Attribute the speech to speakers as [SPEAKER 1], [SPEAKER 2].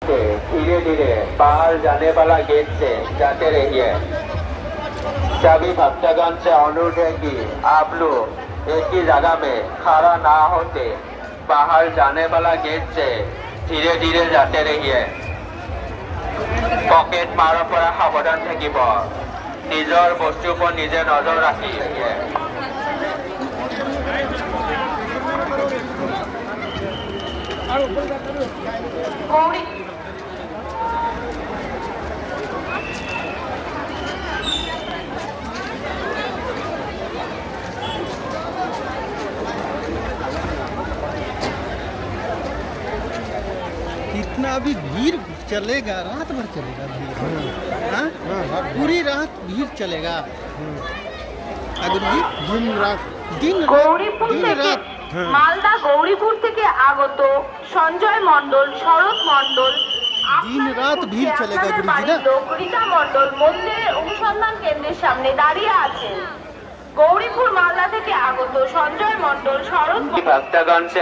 [SPEAKER 1] धीरे धीरे बाहर जाने वाला गेट से जाते रहिए। सभी भक्तगण से अनुरोध है कि आप लोग एक ही जगह में खड़ा ना होते बाहर जाने वाला गेट से धीरे धीरे जाते रहिए। पकेट मार पर सावधान থাকিব। নিজৰ বস্তুৰ ওপৰত নিজে নজৰ ৰাখি
[SPEAKER 2] कितना अभी भीड़ चलेगा, रात भर चलेगा भीड़। हाँ? पूरी रात भीड़ चलेगा। अगर दिन रात
[SPEAKER 3] গৌরীপুর থেকে মালদা গৌরীপুর থেকে আগত সঞ্জয় মণ্ডল, শরৎ মণ্ডল
[SPEAKER 2] दिन रात भीड़ चलेगा गुरुजी ना।
[SPEAKER 3] রীতা মণ্ডল মন্দিরের অনুসন্ধান কেন্দ্রের সামনে দাঁড়িয়ে আছেন। গৌরীপুর মালদা থেকে আগত সঞ্জয় মণ্ডল, শরৎ
[SPEAKER 1] भक्तगण से